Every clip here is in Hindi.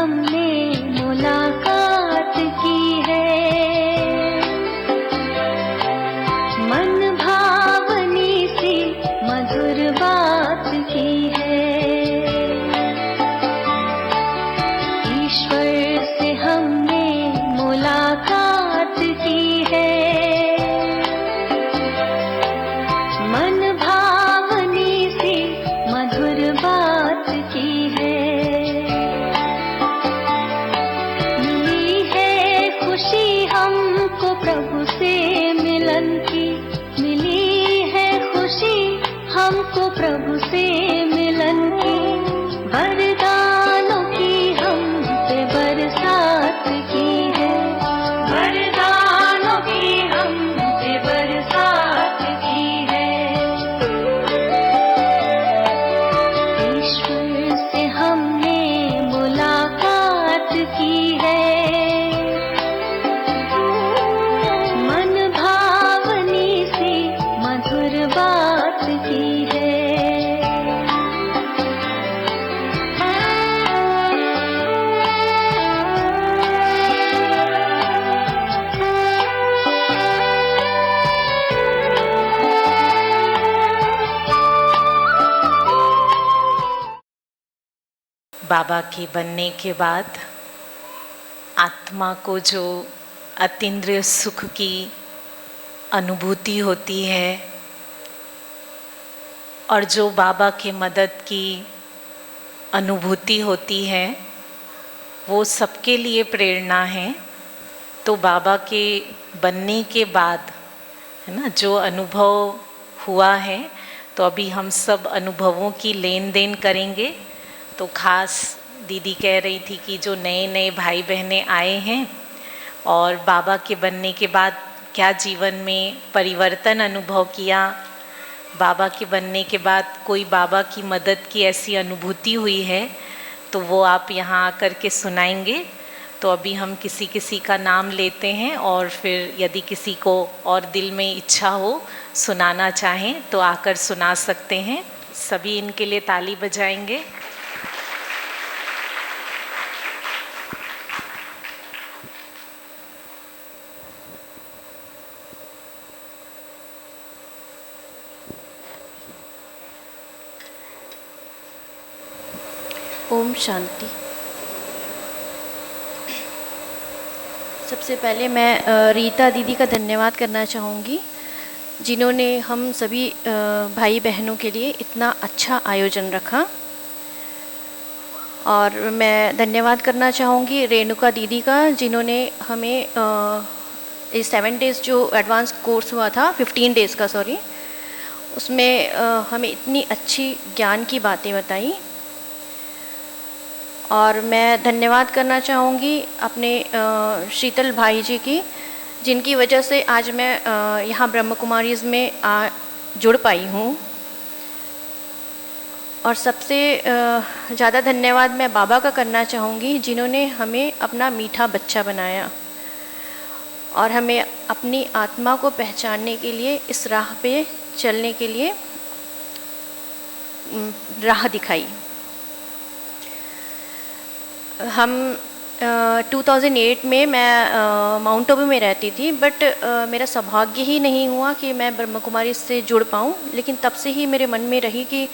हमने मुलाकात की है, मन भावनी सी मधुर बात की है। ईश्वर से हमने मुलाकात की है, मन भावनी सी मधुर बात की है। मिली है खुशी हमको प्रभु से मिलन की, मिली है खुशी हमको प्रभु से मिलन की। वरदानों की हम पे बरसात की है, वरदानों की हम पे बरसात की है। ईश्वर से हमने मुलाकात की है, मन भावनी सी मधुर बात की है। बाबा के बनने के बाद आत्मा को जो अतीन्द्रिय सुख की अनुभूति होती है और जो बाबा के मदद की अनुभूति होती है, वो सबके लिए प्रेरणा है। तो बाबा के बनने के बाद है ना, जो अनुभव हुआ है, तो अभी हम सब अनुभवों की लेन देन करेंगे। तो ख़ास दीदी कह रही थी कि जो नए नए भाई बहनें आए हैं और बाबा के बनने के बाद क्या जीवन में परिवर्तन अनुभव किया, बाबा के बनने के बाद कोई बाबा की मदद की ऐसी अनुभूति हुई है, तो वो आप यहाँ आकर के सुनाएंगे। तो अभी हम किसी किसी का नाम लेते हैं और फिर यदि किसी को और दिल में इच्छा हो सुनाना चाहें तो आकर सुना सकते हैं। सभी इनके लिए ताली बजाएंगे। ओम शांति। सबसे पहले मैं रीता दीदी का धन्यवाद करना चाहूँगी, जिन्होंने हम सभी भाई बहनों के लिए इतना अच्छा आयोजन रखा। और मैं धन्यवाद करना चाहूँगी रेणुका दीदी का, जिन्होंने हमें 7 डेज़ जो एडवांस कोर्स हुआ था, 15 डेज़ का सॉरी, उसमें हमें इतनी अच्छी ज्ञान की बातें बताई। और मैं धन्यवाद करना चाहूँगी अपने शीतल भाई जी की, जिनकी वजह से आज मैं यहाँ ब्रह्म कुमारीज़ में जुड़ पाई हूँ। और सबसे ज़्यादा धन्यवाद मैं बाबा का करना चाहूँगी, जिन्होंने हमें अपना मीठा बच्चा बनाया और हमें अपनी आत्मा को पहचानने के लिए, इस राह पे चलने के लिए राह दिखाई। हम 2008 में मैं माउंट आबू में रहती थी, बट मेरा सौभाग्य ही नहीं हुआ कि मैं ब्रह्म कुमारी से जुड़ पाऊँ। लेकिन तब से ही मेरे मन में रही कि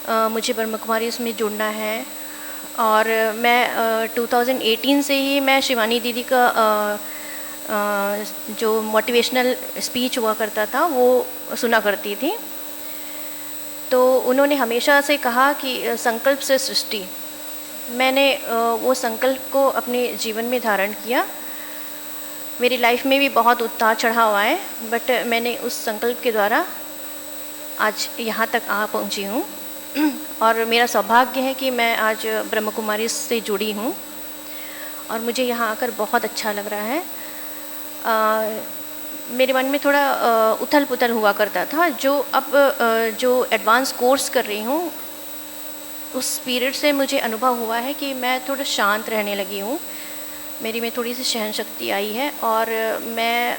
मुझे ब्रह्म कुमारी में जुड़ना है। और मैं 2018 से ही मैं शिवानी दीदी का जो मोटिवेशनल स्पीच हुआ करता था वो सुना करती थी। तो उन्होंने हमेशा से कहा कि संकल्प से सृष्टि। मैंने वो संकल्प को अपने जीवन में धारण किया। मेरी लाइफ में भी बहुत उतार चढ़ाव आए, बट मैंने उस संकल्प के द्वारा आज यहाँ तक आ पहुँची हूँ। और मेरा सौभाग्य है कि मैं आज ब्रह्म कुमारी से जुड़ी हूँ और मुझे यहाँ आकर बहुत अच्छा लग रहा है। मेरे मन में थोड़ा उथल पुथल हुआ करता था, जो अब जो एडवांस कोर्स कर रही हूँ उस पीरियड से मुझे अनुभव हुआ है कि मैं थोड़ा शांत रहने लगी हूँ। मेरी में थोड़ी सी सहन शक्ति आई है। और मैं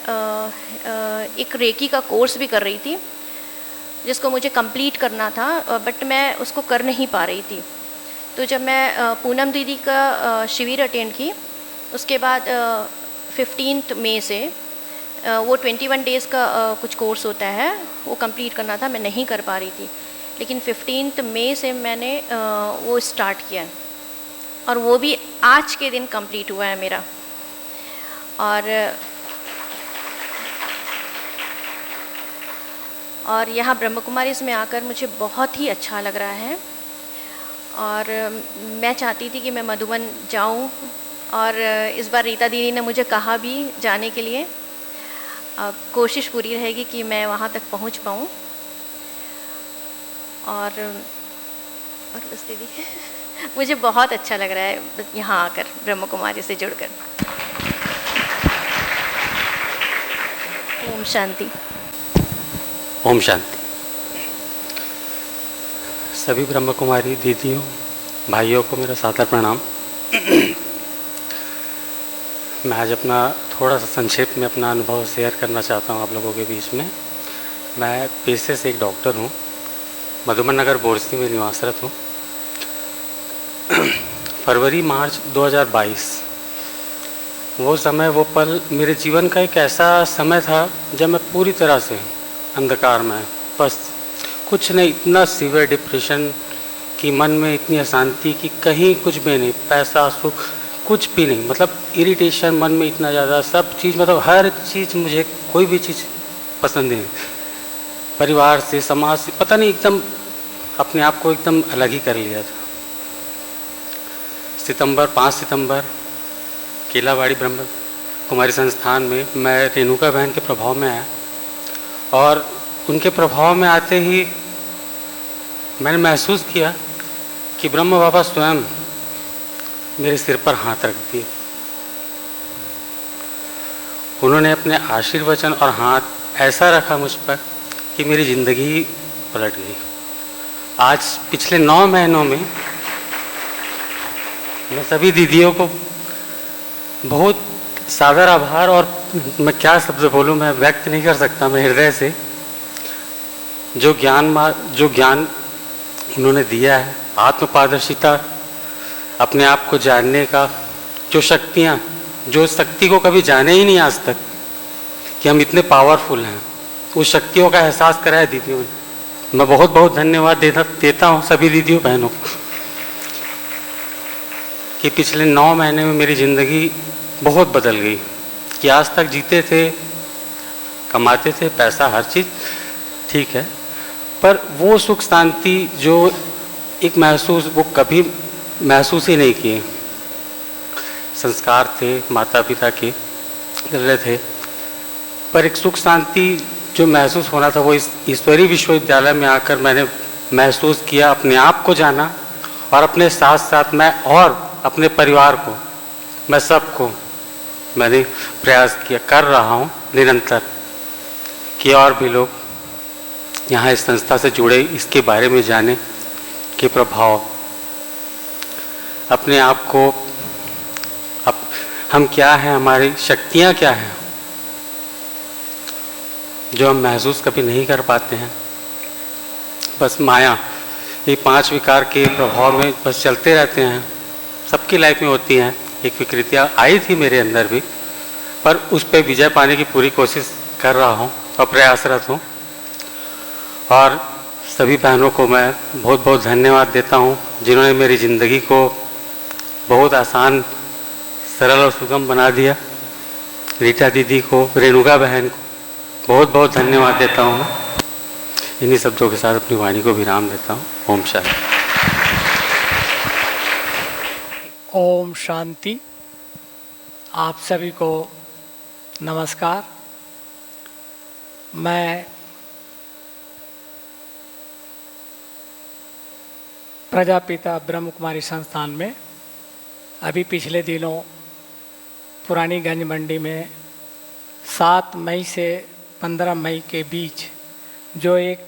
एक रेकी का कोर्स भी कर रही थी, जिसको मुझे कंप्लीट करना था, बट मैं उसको कर नहीं पा रही थी तो जब मैं पूनम दीदी का शिविर अटेंड की, उसके बाद 15 मई से वो 21 डेज़ का कुछ कोर्स होता है, वो कंप्लीट करना था, मैं नहीं कर पा रही थी। लेकिन 15 मई से मैंने वो स्टार्ट किया और वो भी आज के दिन कंप्लीट हुआ है मेरा। और यहाँ ब्रह्म कुमारीज़ में आकर मुझे बहुत ही अच्छा लग रहा है और मैं चाहती थी कि मैं मधुबन जाऊँ और इस बार रीता दीदी ने मुझे कहा भी जाने के लिए। अब कोशिश पूरी रहेगी कि मैं वहाँ तक पहुँच पाऊँ। और बस दीदी मुझे बहुत अच्छा लग रहा है यहाँ आकर ब्रह्म कुमारी से जुड़कर। ओम शांति। ओम शांति। सभी ब्रह्म कुमारी दीदियों भाइयों को मेरा सादर प्रणाम। मैं आज अपना थोड़ा सा संक्षेप में अपना अनुभव शेयर करना चाहता हूँ आप लोगों के बीच में। मैं पेशे से एक डॉक्टर हूँ, मधुबन नगर बोरसी में निवासरत हूँ। फरवरी मार्च 2022 वो समय वो पल मेरे जीवन का एक ऐसा समय था जब मैं पूरी तरह से अंधकार में, बस कुछ नहीं, इतना सीवियर डिप्रेशन कि मन में इतनी अशांति कि कहीं कुछ भी नहीं, पैसा सुख कुछ भी नहीं, मतलब इरिटेशन मन में इतना ज़्यादा, सब चीज़ मतलब हर चीज़, मुझे कोई भी चीज़ पसंद नहीं, परिवार से समाज से पता नहीं, एकदम अपने आप को एकदम अलग ही कर लिया था। 5 सितंबर केलावाड़ी ब्रह्म कुमारी संस्थान में मैं रेणुका बहन के प्रभाव में आया और उनके प्रभाव में आते ही मैंने महसूस किया कि ब्रह्म बाबा स्वयं मेरे सिर पर हाथ रख दिए। उन्होंने अपने आशीर्वचन और हाथ ऐसा रखा मुझ पर कि मेरी ज़िंदगी पलट गई। आज पिछले 9 महीनों में मैं सभी दीदियों को बहुत सादर आभार, और मैं क्या शब्द बोलूं, मैं व्यक्त नहीं कर सकता मैं हृदय से, जो ज्ञान उन्होंने दिया है, आत्मपारदर्शिता, अपने आप को जानने का, जो शक्तियाँ, जो शक्ति को कभी जाने ही नहीं आज तक कि हम इतने पावरफुल हैं, उस शक्तियों का एहसास कराया दीदियों ने। मैं बहुत बहुत धन्यवाद देता हूँ सभी दीदियों बहनों को कि पिछले 9 महीने में मेरी ज़िंदगी बहुत बदल गई। कि आज तक जीते थे, कमाते थे, पैसा हर चीज़ ठीक है, पर वो सुख शांति जो एक महसूस, वो कभी महसूस ही नहीं किए। संस्कार थे माता पिता के रहे थे, पर एक सुख शांति जो महसूस होना था वो इस ईश्वरीय विश्वविद्यालय में आकर मैंने महसूस किया, अपने आप को जाना, और अपने साथ साथ मैं और अपने परिवार को, मैं सबको मैंने प्रयास किया, कर रहा हूँ निरंतर कि और भी लोग यहाँ इस संस्था से जुड़े, इसके बारे में जाने के प्रभाव, अपने आप को, हम क्या हैं, हमारी शक्तियाँ क्या हैं जो हम महसूस कभी नहीं कर पाते हैं। बस माया, ये 5 विकार के प्रभाव में बस चलते रहते हैं, सबकी लाइफ में होती हैं। एक विकृतियाँ आई थी मेरे अंदर भी, पर उस पर विजय पाने की पूरी कोशिश कर रहा हूँ और प्रयासरत हूँ। और सभी बहनों को मैं बहुत बहुत धन्यवाद देता हूँ जिन्होंने मेरी ज़िंदगी को बहुत आसान, सरल और सुगम बना दिया। रीता दीदी को, रेणुका बहन को बहुत बहुत धन्यवाद देता हूँ। इन्हीं शब्दों के साथ अपनी वाणी को विराम देता हूँ। ओम शांति। ओम शांति। आप सभी को नमस्कार। मैं प्रजापिता ब्रह्म कुमारी संस्थान में अभी पिछले दिनों पुरानी गंज मंडी में 7 मई से 15 मई के बीच जो एक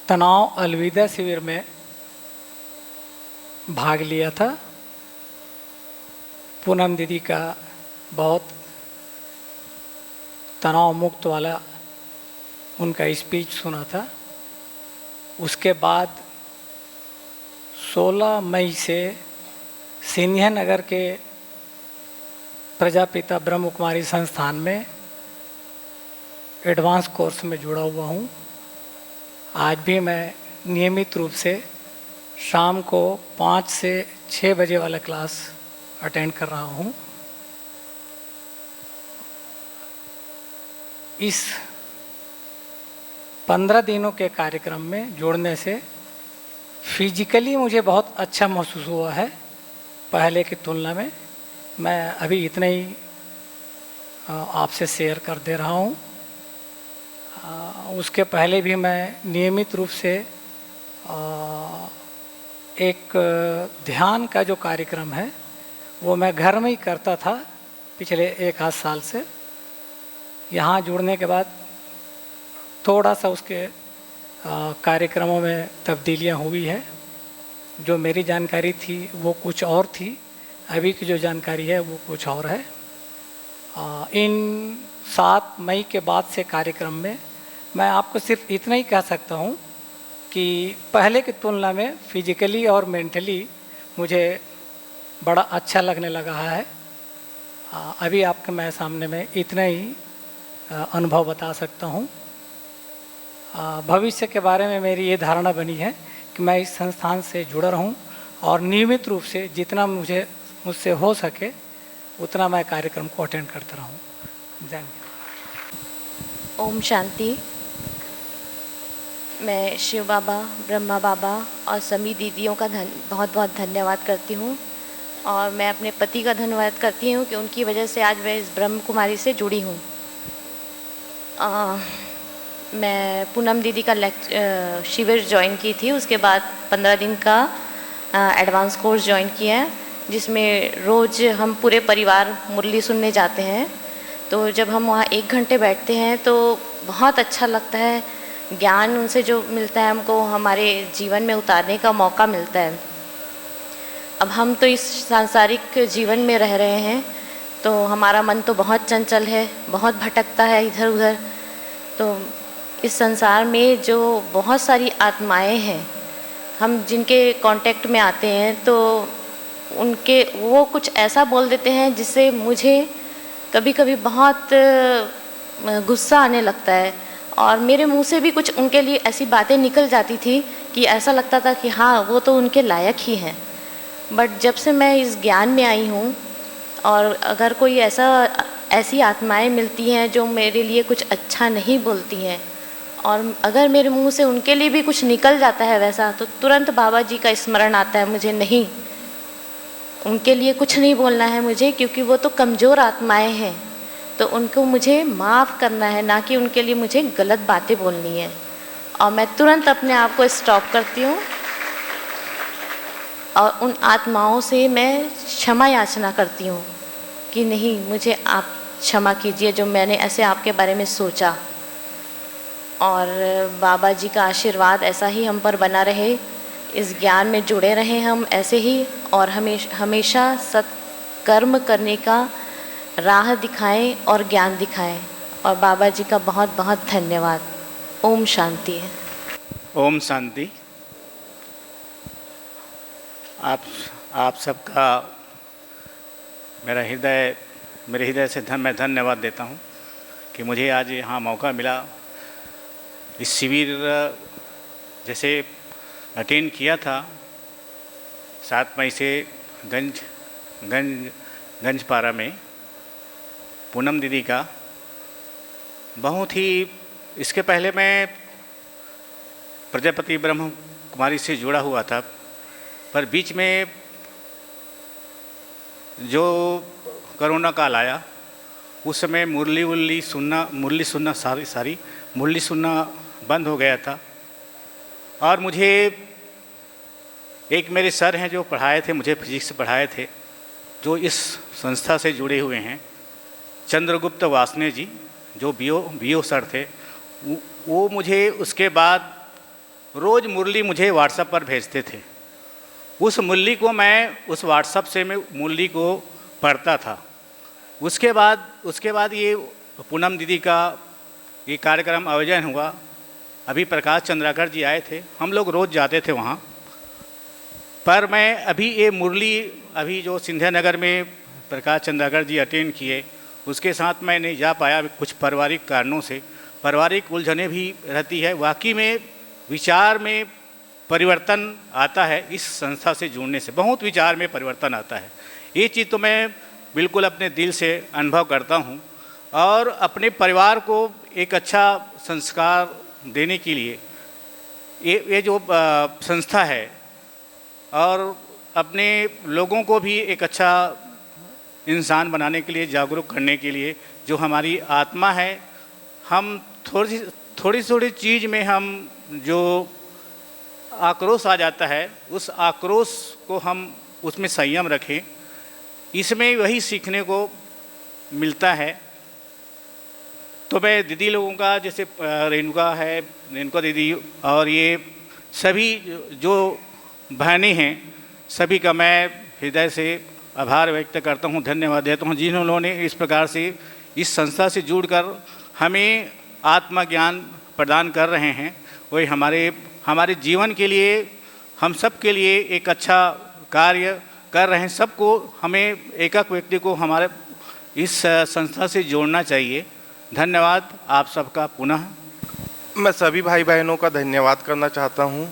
तनाव अलविदा शिविर में भाग लिया था। पूनम दीदी का बहुत तनाव मुक्त वाला उनका स्पीच सुना था। उसके बाद 16 मई से सिंधिया नगर के प्रजापिता ब्रह्म कुमारी संस्थान में एडवांस कोर्स में जुड़ा हुआ हूँ। आज भी मैं नियमित रूप से शाम को 5 से 6 बजे वाला क्लास अटेंड कर रहा हूँ। इस 15 दिनों के कार्यक्रम में जुड़ने से फिजिकली मुझे बहुत अच्छा महसूस हुआ है पहले की तुलना में। मैं अभी इतना ही आपसे शेयर कर दे रहा हूँ। उसके पहले भी मैं नियमित रूप से एक ध्यान का जो कार्यक्रम है वो मैं घर में ही करता था पिछले 1 आध साल से। यहाँ जुड़ने के बाद थोड़ा सा उसके कार्यक्रमों में तब्दीलियाँ हुई है। जो मेरी जानकारी थी वो कुछ और थी, अभी की जो जानकारी है वो कुछ और है। इन 7 मई के बाद से कार्यक्रम में मैं आपको सिर्फ इतना ही कह सकता हूँ कि पहले की तुलना में फिजिकली और मेंटली मुझे बड़ा अच्छा लगने लगा है। अभी आपके मैं सामने में इतना ही अनुभव बता सकता हूँ। भविष्य के बारे में मेरी ये धारणा बनी है कि मैं इस संस्थान से जुड़ा रहूं और नियमित रूप से जितना मुझसे हो सके उतना मैं कार्यक्रम को अटेंड करता रहूं। जय। ओम शांति। मैं शिव बाबा, ब्रह्मा बाबा और सभी दीदियों का बहुत बहुत धन्यवाद करती हूँ। और मैं अपने पति का धन्यवाद करती हूँ कि उनकी वजह से आज मैं इस ब्रह्म कुमारी से जुड़ी हूँ। मैं पूनम दीदी का शिविर ज्वाइन की थी, उसके बाद 15 दिन का एडवांस कोर्स ज्वाइन किया है, जिसमें रोज़ हम पूरे परिवार मुरली सुनने जाते हैं। तो जब हम वहाँ 1 घंटे बैठते हैं तो बहुत अच्छा लगता है। ज्ञान उनसे जो मिलता है हमको हमारे जीवन में उतारने का मौका मिलता है। अब हम तो इस सांसारिक जीवन में रह रहे हैं तो हमारा मन तो बहुत चंचल है, बहुत भटकता है इधर उधर। तो इस संसार में जो बहुत सारी आत्माएं हैं, हम जिनके कांटेक्ट में आते हैं तो उनके वो कुछ ऐसा बोल देते हैं जिससे मुझे कभी कभी बहुत गुस्सा आने लगता है। और मेरे मुंह से भी कुछ उनके लिए ऐसी बातें निकल जाती थी कि ऐसा लगता था कि हाँ वो तो उनके लायक ही हैं। बट जब से मैं इस ज्ञान में आई हूँ और अगर कोई ऐसी आत्माएं मिलती हैं जो मेरे लिए कुछ अच्छा नहीं बोलती हैं और अगर मेरे मुंह से उनके लिए भी कुछ निकल जाता है वैसा, तो तुरंत बाबा जी का स्मरण आता है मुझे, नहीं उनके लिए कुछ नहीं बोलना है मुझे, क्योंकि वो तो कमज़ोर आत्माएं हैं। तो उनको मुझे माफ़ करना है, ना कि उनके लिए मुझे गलत बातें बोलनी है। और मैं तुरंत अपने आप को स्टॉप करती हूँ और उन आत्माओं से मैं क्षमा याचना करती हूँ कि नहीं, मुझे आप क्षमा कीजिए जो मैंने ऐसे आपके बारे में सोचा। और बाबा जी का आशीर्वाद ऐसा ही हम पर बना रहे, इस ज्ञान में जुड़े रहें हम ऐसे ही, और हमेशा सत्कर्म करने का राह दिखाएं और ज्ञान दिखाएं। और बाबा जी का बहुत बहुत धन्यवाद। ओम शांति। ओम शांति। आप सबका मेरे हृदय से मैं धन्यवाद देता हूँ कि मुझे आज यहाँ मौका मिला। इस शिविर जैसे अटेंड किया था 7 मई से गंजपारा में पूनम दीदी का, बहुत ही इसके पहले मैं प्रजापति ब्रह्म कुमारी से जुड़ा हुआ था, पर बीच में जो कोरोना काल आया उस समय मुरली सुनना बंद हो गया था। और मुझे एक मेरे सर हैं जो पढ़ाए थे, मुझे फिजिक्स पढ़ाए थे, जो इस संस्था से जुड़े हुए हैं, चंद्रगुप्त वासने जी, जो बीओ सर थे, वो मुझे उसके बाद रोज़ मुरली मुझे व्हाट्सएप पर भेजते थे। उस मुरली को मैं उस व्हाट्सएप से मैं मुरली को पढ़ता था। उसके बाद ये पूनम दीदी का ये कार्यक्रम आयोजन हुआ। अभी प्रकाश चंद्राकर जी आए थे, हम लोग रोज़ जाते थे वहाँ, पर मैं अभी ये मुरली अभी जो सिंधिया नगर में प्रकाश चंद्राकर जी अटेंड किए, उसके साथ मैं नहीं जा पाया कुछ पारिवारिक कारणों से। पारिवारिक उलझनें भी रहती है। वाकई में विचार में परिवर्तन आता है, इस संस्था से जुड़ने से बहुत विचार में परिवर्तन आता है। ये चीज़ तो मैं बिल्कुल अपने दिल से अनुभव करता हूँ। और अपने परिवार को एक अच्छा संस्कार देने के लिए ये जो संस्था है, और अपने लोगों को भी एक अच्छा इंसान बनाने के लिए, जागरूक करने के लिए, जो हमारी आत्मा है, हम थोड़ी चीज़ में हम जो आक्रोश आ जाता है, उस आक्रोश को हम उसमें संयम रखें। इसमें वही सीखने को मिलता है। तो मैं दीदी लोगों का, जैसे रेणुका है, रेणुका दीदी, और ये सभी जो बहनें हैं, सभी का मैं हृदय से आभार व्यक्त करता हूँ, धन्यवाद देता हूँ, जिन्होंने इस प्रकार से इस संस्था से जुड़कर हमें आत्मज्ञान प्रदान कर रहे हैं। वही हमारे जीवन के लिए, हम सब के लिए एक अच्छा कार्य कर रहे हैं। सबको, हमें एक व्यक्ति को हमारे इस संस्था से जोड़ना चाहिए। धन्यवाद आप सबका पुनः। मैं सभी भाई बहनों का धन्यवाद करना चाहता हूं।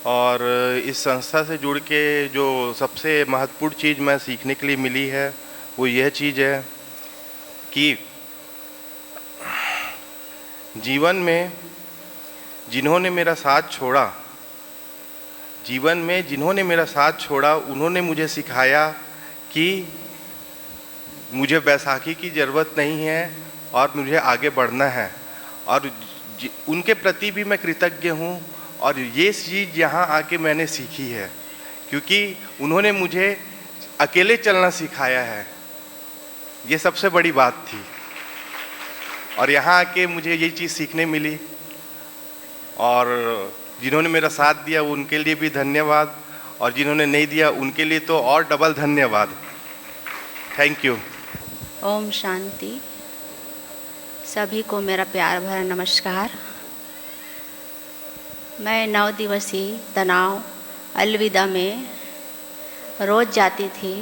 और इस संस्था से जुड़ के जो सबसे महत्वपूर्ण चीज़ मैं सीखने के लिए मिली है, वो यह चीज़ है कि जीवन में जिन्होंने मेरा साथ छोड़ा, उन्होंने मुझे सिखाया कि मुझे बैसाखी की ज़रूरत नहीं है और मुझे आगे बढ़ना है। और उनके प्रति भी मैं कृतज्ञ हूँ। और ये चीज़ यहाँ आके मैंने सीखी है, क्योंकि उन्होंने मुझे अकेले चलना सिखाया है। ये सबसे बड़ी बात थी। और यहाँ आके मुझे ये चीज़ सीखने मिली। और जिन्होंने मेरा साथ दिया उनके लिए भी धन्यवाद, और जिन्होंने नहीं दिया उनके लिए तो और डबल धन्यवाद। Thank you. ओम शांति। सभी को मेरा प्यार भरा नमस्कार। मैं 9 दिवसीय तनाव अलविदा में रोज़ जाती थी।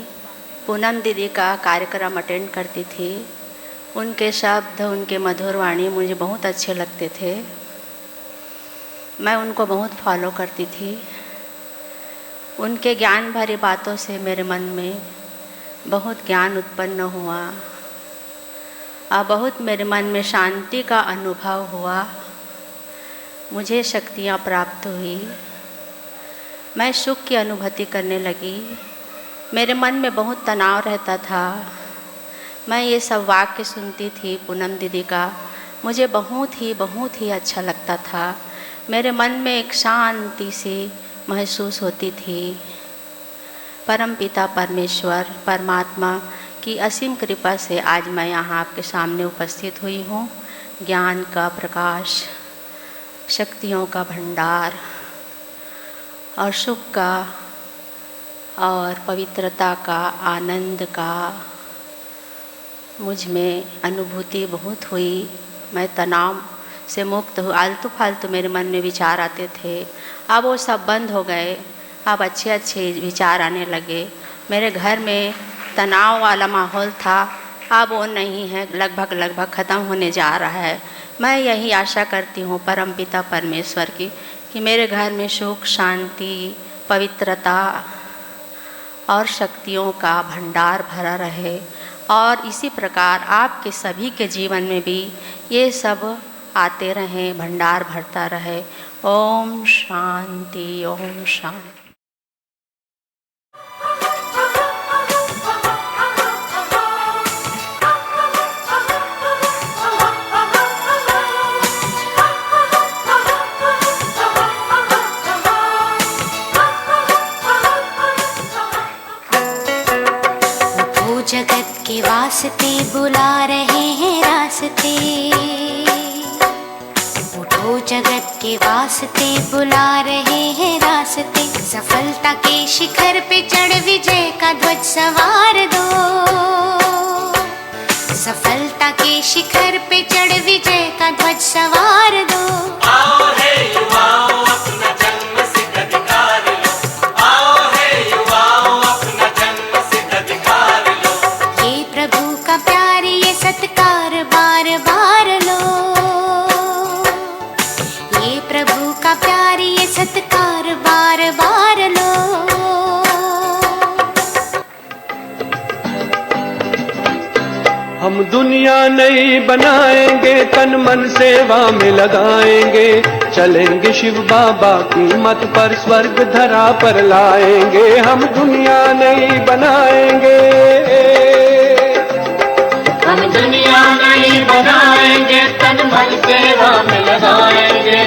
पूनम दीदी का कार्यक्रम अटेंड करती थी। उनके शब्द, उनके मधुर वाणी मुझे बहुत अच्छे लगते थे। मैं उनको बहुत फॉलो करती थी। उनके ज्ञान भरी बातों से मेरे मन में बहुत ज्ञान उत्पन्न हुआ और बहुत मेरे मन में शांति का अनुभव हुआ। मुझे शक्तियाँ प्राप्त हुई। मैं सुख की अनुभूति करने लगी। मेरे मन में बहुत तनाव रहता था। मैं ये सब वाक्य सुनती थी पूनम दीदी का, मुझे बहुत ही अच्छा लगता था। मेरे मन में एक शांति सी महसूस होती थी। परमपिता परमेश्वर परमात्मा की असीम कृपा से आज मैं यहाँ आपके सामने उपस्थित हुई हूँ। ज्ञान का प्रकाश, शक्तियों का भंडार और सुख का और पवित्रता का, आनंद का मुझ में अनुभूति बहुत हुई। मैं तनाव से मुक्त हूँ। आलतू फालतू मेरे मन में विचार आते थे, अब वो सब बंद हो गए। अब अच्छे विचार आने लगे। मेरे घर में तनाव वाला माहौल था, अब वो नहीं है, लगभग ख़त्म होने जा रहा है। मैं यही आशा करती हूँ परमपिता परमेश्वर की कि मेरे घर में सुख, शांति, पवित्रता और शक्तियों का भंडार भरा रहे। और इसी प्रकार आपके सभी के जीवन में भी ये सब आते रहें, भंडार भरता रहे। ओम शांति, ओम शांति। जगत के वास्ते बुला रहे हैं रास्ते, उठो जगत के वास्ते बुला रहे हैं रास्ते। सफलता के शिखर पे चढ़ विजय का ध्वज सवार दो, सफलता के शिखर पे चढ़ विजय का ध्वज सवार दो। आओ है युवाओं अपना जन्म सिद्ध अधिकार लो, आओ है हम दुनिया नई बनाएंगे, तन मन सेवा में लगाएंगे, चलेंगे शिव बाबा की मत पर, स्वर्ग धरा पर लाएंगे। हम दुनिया नई बनाएंगे, हम दुनिया नई बनाएंगे, तन मन सेवा में लगाएंगे,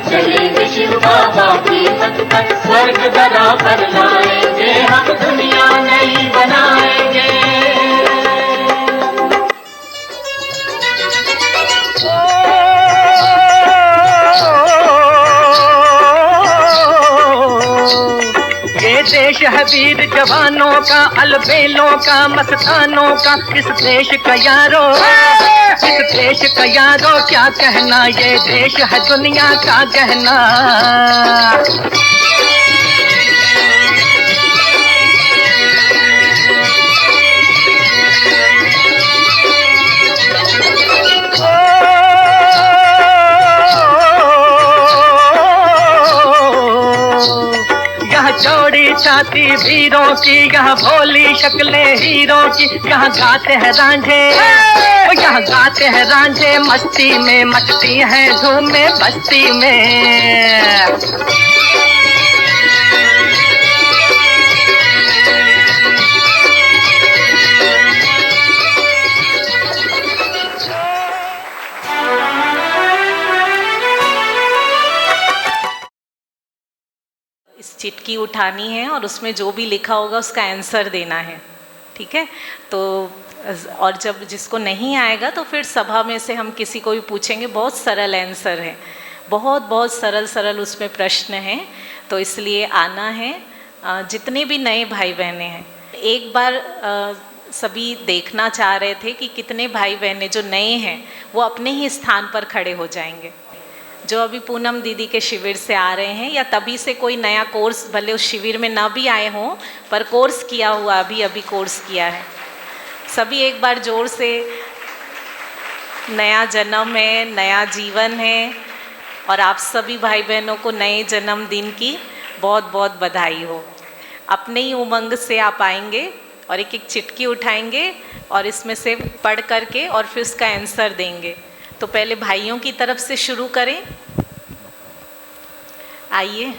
चलेंगे शिव बाबा की मत पर, स्वर्ग धरा पर लाएंगे। हम दुनिया नई बनाएंगे। ये देश है वीर जवानों का, अलबेलों का, मस्तानों का। इस देश का यारो, इस देश का यारो क्या कहना, ये देश है दुनिया का गहना। चौड़ी छाती वीरों की, यहाँ भोली शक्लें हीरों की। यहाँ गाते हैं रांझे, यहाँ गाते हैं रांझे, मस्ती में मचती हैं धूमें बस्ती में। चिटकी उठानी है और उसमें जो भी लिखा होगा उसका आंसर देना है, ठीक है। तो और जब जिसको नहीं आएगा तो फिर सभा में से हम किसी को भी पूछेंगे। बहुत सरल आंसर है, बहुत सरल सरल उसमें प्रश्न हैं, तो इसलिए आना है। जितने भी नए भाई बहनें हैं, एक बार सभी देखना चाह रहे थे कि कितने भाई बहनें जो नए हैं वो अपने ही स्थान पर खड़े हो जाएंगे। जो अभी पूनम दीदी के शिविर से आ रहे हैं, या तभी से कोई नया कोर्स, भले उस शिविर में ना भी आए हों पर कोर्स किया हुआ, अभी कोर्स किया है, सभी एक बार जोर से, नया जन्म है, नया जीवन है, और आप सभी भाई बहनों को नए जन्मदिन की बहुत बहुत बधाई हो। अपने ही उमंग से आप आएंगे और एक एक चिटकी उठाएंगे और इसमें से पढ़ करके और फिर उसका आंसर देंगे। तो पहले भाइयों की तरफ से शुरू करें, आइए।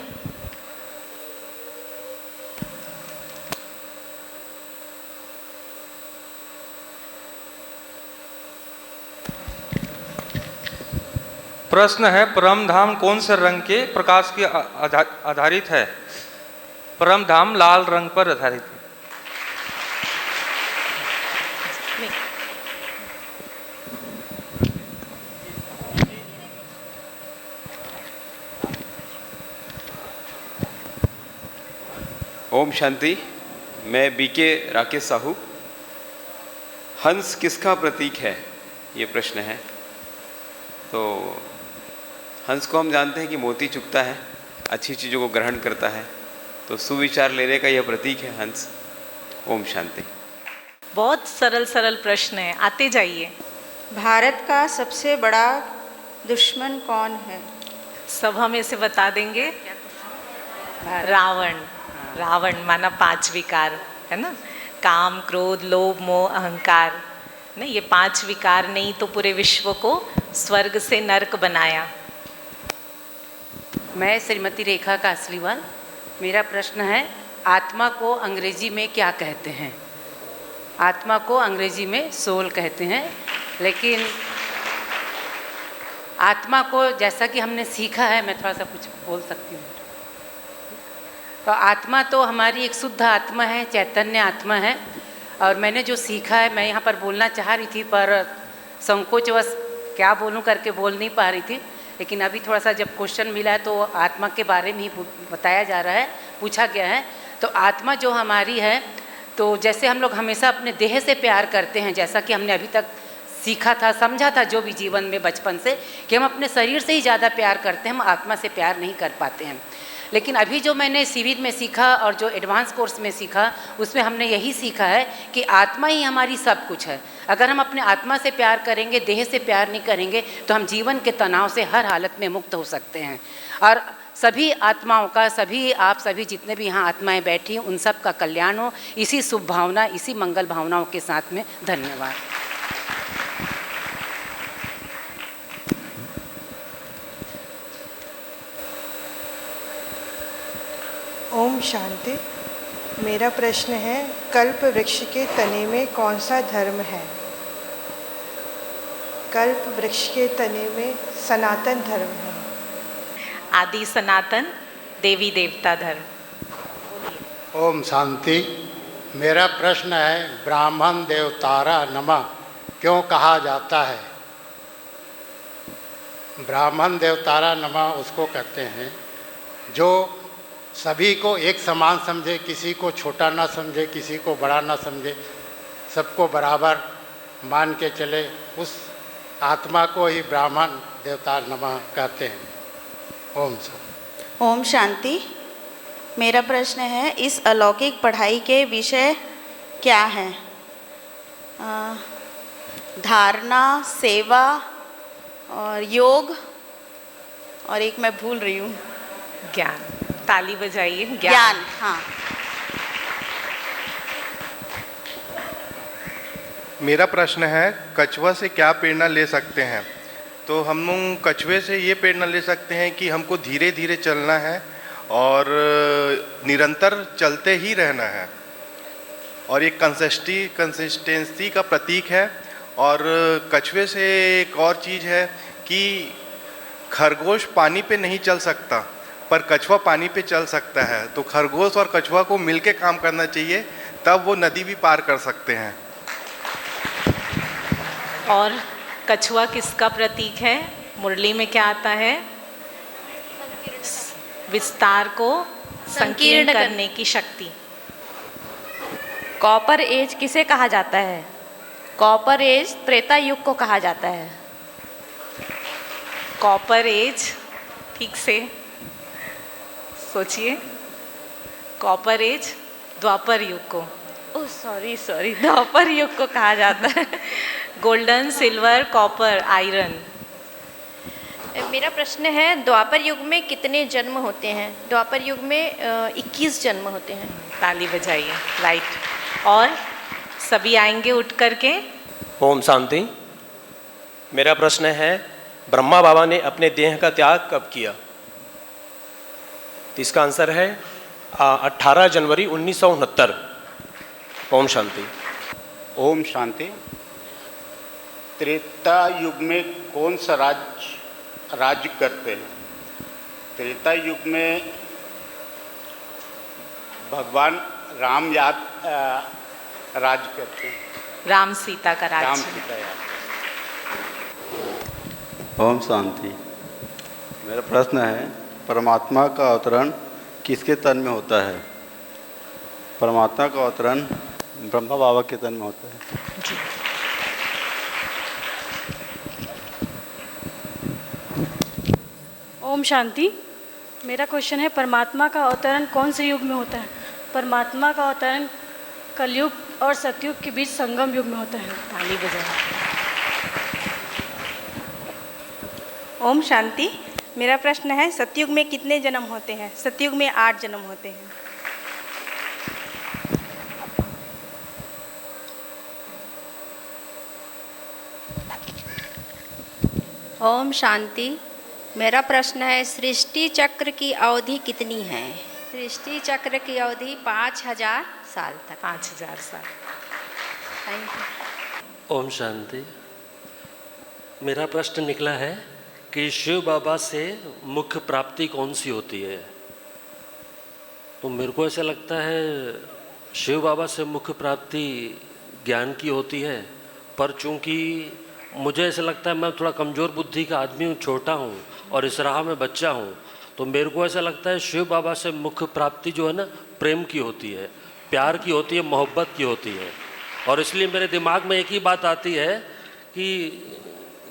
प्रश्न है, परम धाम कौन से रंग के प्रकाश के आधारित है? परम धाम लाल रंग पर आधारित है। ओम शांति। मैं बीके राकेश साहू। हंस किसका प्रतीक है, ये प्रश्न है। तो हंस को हम जानते हैं कि मोती चुगता है, अच्छी चीज़ों को ग्रहण करता है, तो सुविचार लेने का यह प्रतीक है हंस। ओम शांति। बहुत सरल सरल प्रश्न है, आते जाइए। भारत का सबसे बड़ा दुश्मन कौन है? सभा में से बता देंगे। रावण। रावण माना 5 विकार है ना, काम, क्रोध, लोभ, मोह, अहंकार। नहीं, ये 5 विकार नहीं तो पूरे विश्व को स्वर्ग से नरक बनाया। मैं श्रीमती रेखा कासलीवाल। मेरा प्रश्न है, आत्मा को अंग्रेजी में क्या कहते हैं? आत्मा को अंग्रेजी में सोल कहते हैं, लेकिन आत्मा को जैसा कि हमने सीखा है, मैं थोड़ा सा कुछ बोल सकती हूँ। तो आत्मा तो हमारी एक शुद्ध आत्मा है, चैतन्य आत्मा है। और मैंने जो सीखा है, मैं यहाँ पर बोलना चाह रही थी पर संकोचवश क्या बोलूँ करके बोल नहीं पा रही थी। लेकिन अभी थोड़ा सा जब क्वेश्चन मिला है तो आत्मा के बारे में ही बताया जा रहा है, पूछा गया है। तो आत्मा जो हमारी है, तो जैसे हम लोग हमेशा अपने देह से प्यार करते हैं, जैसा कि हमने अभी तक सीखा था, समझा था जो भी जीवन में बचपन से, कि हम अपने शरीर से ही ज़्यादा प्यार करते हैं, हम आत्मा से प्यार नहीं कर पाते हैं। लेकिन अभी जो मैंने शिविर में सीखा और जो एडवांस कोर्स में सीखा, उसमें हमने यही सीखा है कि आत्मा ही हमारी सब कुछ है। अगर हम अपने आत्मा से प्यार करेंगे, देह से प्यार नहीं करेंगे, तो हम जीवन के तनाव से हर हालत में मुक्त हो सकते हैं। और सभी आत्माओं का, सभी आप सभी जितने भी यहाँ आत्माएं बैठी हैं, उन सब का कल्याण हो, इसी शुभ भावना, इसी मंगल भावनाओं के साथ में। धन्यवाद। ओम शांति। मेरा प्रश्न है, कल्प वृक्ष के तने में कौन सा धर्म है? कल्प वृक्ष के तने में सनातन धर्म है। आदि सनातन देवी देवता धर्म। ओम शांति। मेरा प्रश्न है, ब्राह्मण देवतारा नमः क्यों कहा जाता है? ब्राह्मण देवतारा नमः उसको कहते हैं जो सभी को एक समान समझे, किसी को छोटा ना समझे, किसी को बड़ा ना समझे, सबको बराबर मान के चले, उस आत्मा को ही ब्राह्मण देवता नमः कहते हैं। ओम शांति। ओम शांति। मेरा प्रश्न है, इस अलौकिक पढ़ाई के विषय क्या हैं? धारणा, सेवा और योग, और एक मैं भूल रही हूँ। ज्ञान। ताली बजाइए। ज्ञान। हाँ। मेरा प्रश्न है, कछुआ से क्या प्रेरणा ले सकते हैं? तो हम लोग कछुए से ये प्रेरणा ले सकते हैं कि हमको धीरे धीरे चलना है और निरंतर चलते ही रहना है, और ये कंसिस्टेंसी का प्रतीक है। और कछुए से एक और चीज़ है कि खरगोश पानी पे नहीं चल सकता, पर कछुआ पानी पे चल सकता है। तो खरगोश और कछुआ को मिलके काम करना चाहिए, तब वो नदी भी पार कर सकते हैं। और कछुआ किसका प्रतीक है? मुरली में क्या आता है? विस्तार को संकीर्ण करने की शक्ति। कॉपर एज किसे कहा जाता है? कॉपर एज त्रेता युग को कहा जाता है। कॉपर एज, ठीक से सोचिए। कॉपर एज द्वापर युग को, ओह सॉरी, द्वापर युग को कहा जाता है। Golden, silver, copper, iron. मेरा प्रश्न है, द्वापर युग में कितने जन्म होते हैं? द्वापर युग में 21 जन्म होते हैं। ताली बजाइए। राइट। और सभी आएंगे उठ करके। ओम शांति। मेरा प्रश्न है, ब्रह्मा बाबा ने अपने देह का त्याग कब किया? तो इसका आंसर है 18 जनवरी 1969। ओम शांति। ओम शांति। त्रेता युग में कौन सा राज्य करते हैं? त्रेता युग में भगवान राम राज्य करते हैं। राम सीता का राज्य। राम सीता याद। ओम शांति। मेरा प्रश्न है, परमात्मा का अवतरण किसके तन में होता है? परमात्मा का अवतरण ब्रह्मा बाबा के तन में होता है। ओम शांति। मेरा क्वेश्चन है, परमात्मा का अवतरण कौन से युग में होता है? परमात्मा का अवतरण कलयुग और सतयुग के बीच संगम युग में होता है। ताली बजाएं। ओम शांति। मेरा प्रश्न है, सतयुग में कितने जन्म होते हैं? सतयुग में 8 जन्म होते हैं। ओम शांति। मेरा प्रश्न है, सृष्टि चक्र की अवधि कितनी है? सृष्टि चक्र की अवधि 5000 साल तक। 5000 साल। Thank you. ओम शांति। मेरा प्रश्न निकला है कि शिव बाबा से मुख्य प्राप्ति कौन सी होती है? तो मेरे को ऐसा लगता है शिव बाबा से मुख्य प्राप्ति ज्ञान की होती है, पर चूंकि मुझे ऐसा लगता है मैं थोड़ा कमज़ोर बुद्धि का आदमी हूँ, छोटा हूँ और इस राह में बच्चा हूँ, तो मेरे को ऐसा लगता है शिव बाबा से मुख्य प्राप्ति जो है ना, प्रेम की होती है, प्यार की होती है, मोहब्बत की होती है। और इसलिए मेरे दिमाग में एक ही बात आती है कि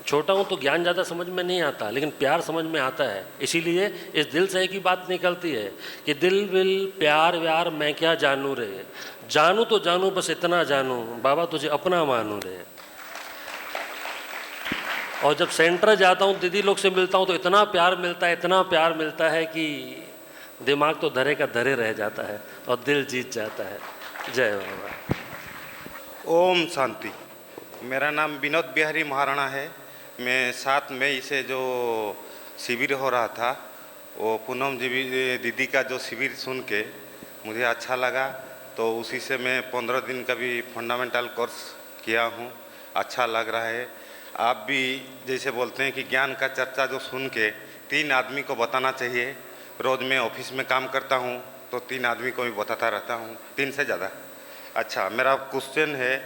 छोटा हूँ तो ज्ञान ज़्यादा समझ में नहीं आता, लेकिन प्यार समझ में आता है। इसीलिए इस दिल से एक ही बात निकलती है कि दिल विल प्यार व्यार मैं क्या जानूँ रे, जानूँ तो जानूँ बस इतना जानूँ, बाबा तुझे अपना मानूँ रे। और जब सेंटर जाता हूँ, दीदी लोग से मिलता हूँ, तो इतना प्यार मिलता है, इतना प्यार मिलता है कि दिमाग तो धरे का धरे रह जाता है और दिल जीत जाता है। जय बाबा। ओम शांति। मेरा नाम विनोद बिहारी महाराणा है। मैं 7 मई से जो शिविर हो रहा था, वो पूनम जी दीदी का जो शिविर सुन के मुझे अच्छा लगा, तो उसी से मैं 15 दिन का भी फंडामेंटल कोर्स किया हूँ। अच्छा लग रहा है। आप भी जैसे बोलते हैं कि ज्ञान का चर्चा जो सुन के 3 आदमी को बताना चाहिए। रोज़ मैं ऑफिस में काम करता हूँ तो 3 आदमी को भी बताता रहता हूँ, 3 से ज़्यादा। अच्छा, मेरा क्वेश्चन है,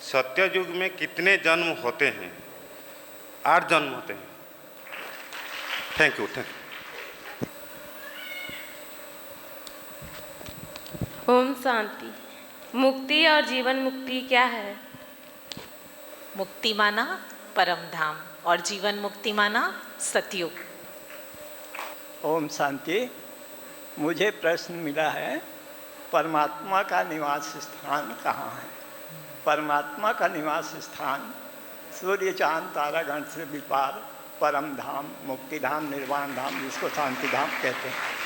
सत्ययुग में कितने जन्म होते हैं? 8 जन्म होते हैं। Thank you. ओम शांति। मुक्ति और जीवन मुक्ति क्या है? मुक्ति माना परम धाम और जीवन मुक्ति माना सतयुग। ओम शांति। मुझे प्रश्न मिला है, परमात्मा का निवास स्थान कहाँ है? परमात्मा का निवास स्थान सूर्य चांद तारागण से विपार परम धाम, मुक्ति धाम, निर्वाण धाम, जिसको शांति धाम कहते हैं।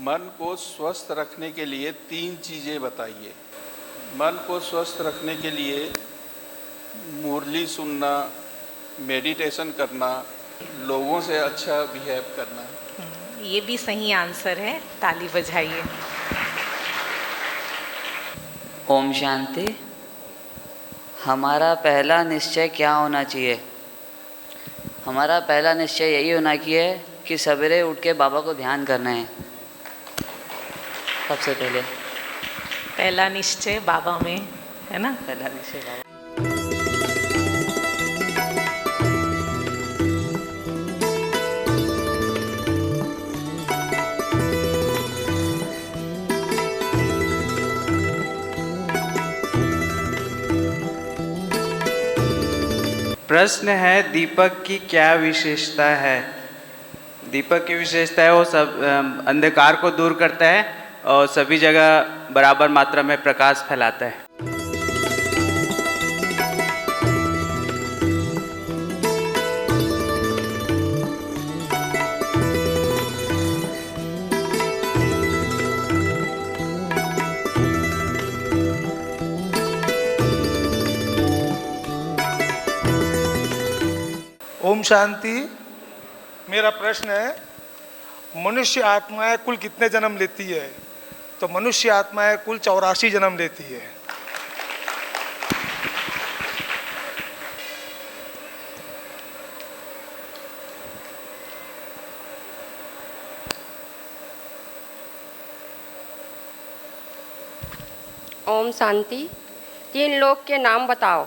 मन को स्वस्थ रखने के लिए 3 चीज़ें बताइए। मन को स्वस्थ रखने के लिए मुरली सुनना, मेडिटेशन करना, लोगों से अच्छा बिहेव करना। ये भी सही आंसर है, ताली बजाइए। ओम शांति। हमारा पहला निश्चय क्या होना चाहिए? हमारा पहला निश्चय यही होना चाहिए कि सवेरे उठ के बाबा को ध्यान करना है। सबसे पहला निश्चय बाबा में है ना? पहला निश्चय बाबा। प्रश्न है, दीपक की क्या विशेषता है? दीपक की विशेषता है वो सब अंधकार को दूर करता है और सभी जगह बराबर मात्रा में प्रकाश फैलाता है। ओम शांति। मेरा प्रश्न है, मनुष्य आत्माएं कुल कितने जन्म लेती है? तो मनुष्य आत्माएं कुल 84 जन्म लेती है। ओम शांति। 3 लोग के नाम बताओ।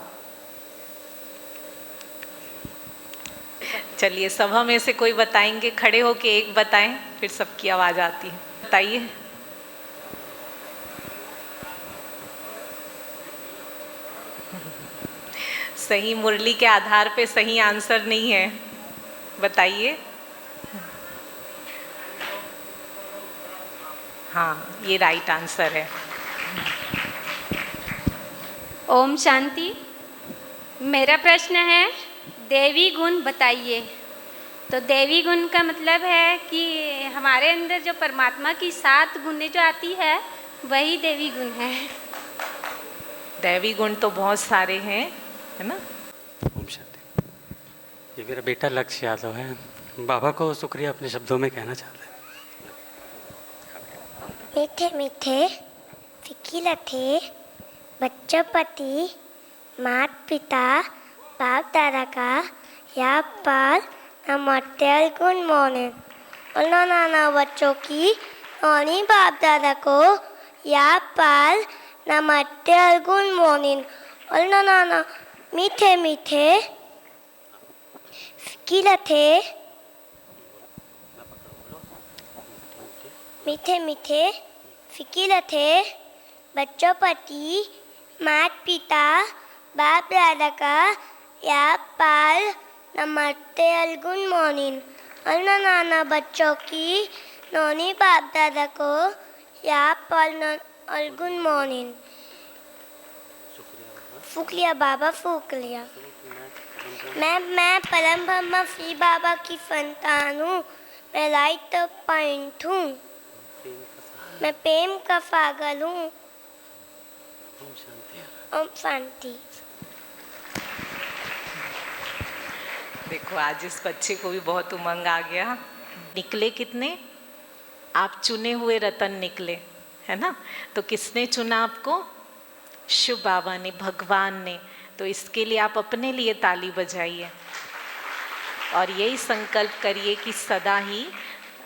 चलिए, सभा में से कोई बताएंगे? खड़े होके एक बताएं, फिर सबकी आवाज आती है। बताइए। सही मुरली के आधार पे सही आंसर नहीं है, बताइए। हाँ, ये राइट आंसर है। ओम शांति। मेरा प्रश्न है, देवी गुण बताइए। तो देवी गुण का मतलब है कि हमारे अंदर जो परमात्मा की 7 गुणें जो आती है, वही देवी गुण है। देवी गुण तो बहुत सारे हैं, है ना? ओम शांति। ये मेरा बेटा लक्ष्य यादव है, बाबा को शुक्रिया अपने शब्दों में कहना चाहता है। मीठे मीठे फीकी लठे बच्चों पति माता पिता बाप दादा का या पर नमस्ते, गुड मॉर्निंग। और नाना बच्चों की नौनी बाप दादा को या पर नमस्ते, गुड मॉर्निंग। और नाना मीठे मीठे फीकी लठे मीठे मीठे फिकीर थे बच्चों प्रति माता पिता बाप दादा का या पाल नमस्ते और गुड मॉर्निंग। और नाना बच्चों की नोनी बाप दादा को या पाल और गुड मॉर्निंग। फूक लिया बाबा, फूक लिया। मैं परम ब्रह्म श्री बाबा की संतान हूँ। मैं लाइट पॉइंट हूँ। मैं प्रेम का पागल हूँ। ओम शांति। देखो आज इस बच्चे को भी बहुत उमंग आ गया। निकले कितने? आप चुने हुए रतन निकले, है ना? तो किसने चुना आपको? शिव बाबा ने, भगवान ने। तो इसके लिए आप अपने लिए ताली बजाइए और यही संकल्प करिए कि सदा ही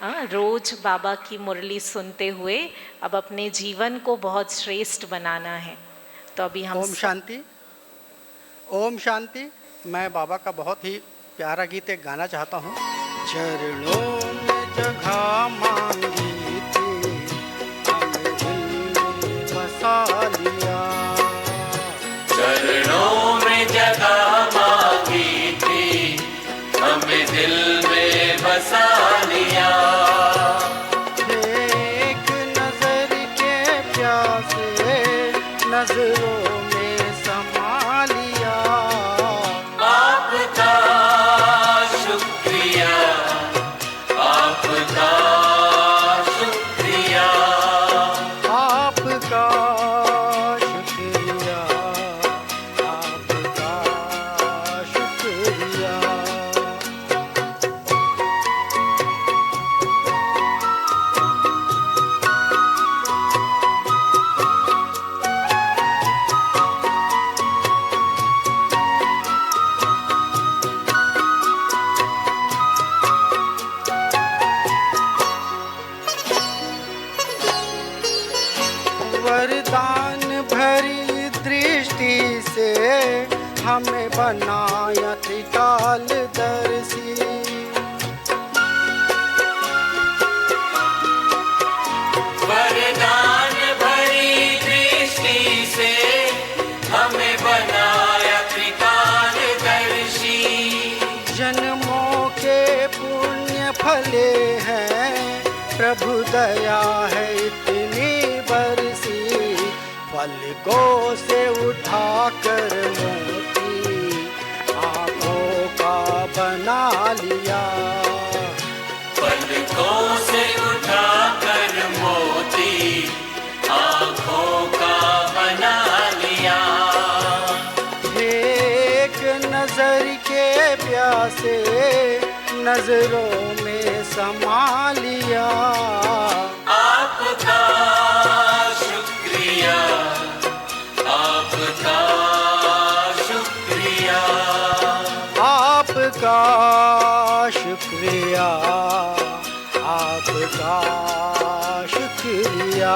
रोज बाबा की मुरली सुनते हुए अब अपने जीवन को बहुत श्रेष्ठ बनाना है। तो अभी हम ओम शांति। ओम शांति। मैं बाबा का बहुत ही प्यारा गीत एक गाना चाहता हूँ। चरणों में जगह मांगी थी हमने दिल में बसा लिया। चरणों में जगह मांगी थी हमें दिल में बसा लिया। एक नजर के प्यासे नजरों में समा लिया। आपका शुक्रिया, आपका शुक्रिया, आपका शुक्रिया, आपका शुक्रिया। वरदान भरी दृष्टि से हमें बनाया त्रिकालदर्शी। वरदान भरी दृष्टि से हमें बनाया त्रिकालदर्शी। जन्मों के पुण्य फले हैं प्रभु दया है इतनी बरसी। पलकों से उठाकर मोती आँखों का बना लिया। पलकों से उठाकर मोती आँखों का बना लिया। एक नजर के प्यासे नजरों में समा लिया। आपका शुक्रिया, आपका शुक्रिया, आपका शुक्रिया, आपका शुक्रिया।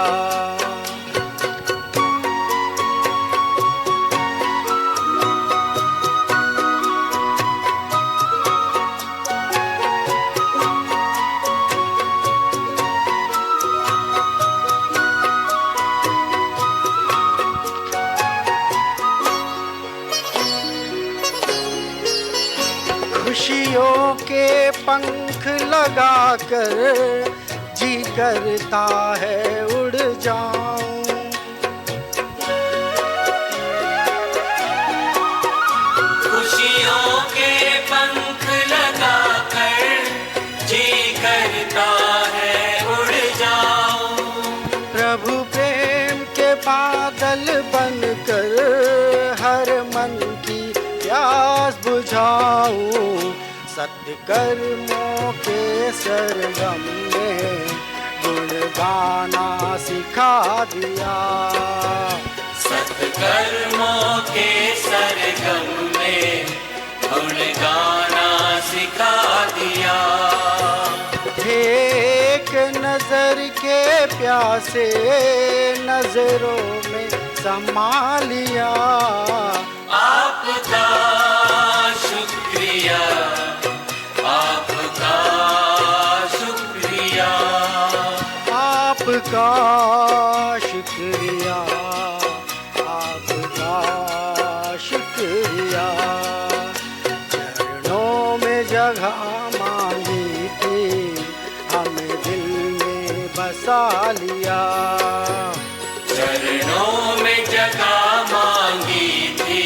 खुशियों के पंख लगाकर जी करता है उड़ जाऊं। खुशियों के पंख लगाकर जी करता है उड़ जाऊं। प्रभु प्रेम के बादल बनकर हर मन की प्यास बुझाऊं। सत्कर्मों के सरगम में गुण गाना सिखा दिया। सत्कर्मों के सरगम में गुण गाना सिखा दिया। एक नजर के प्यासे नजरों में समा लिया। आपका शुक्रिया, आपका शुक्रिया, शुक्रिया, आपका शुक्रिया। चरणों में जगह मांगी थी, हमें दिल में बसा लिया। चरणों में जगह मांगी थी,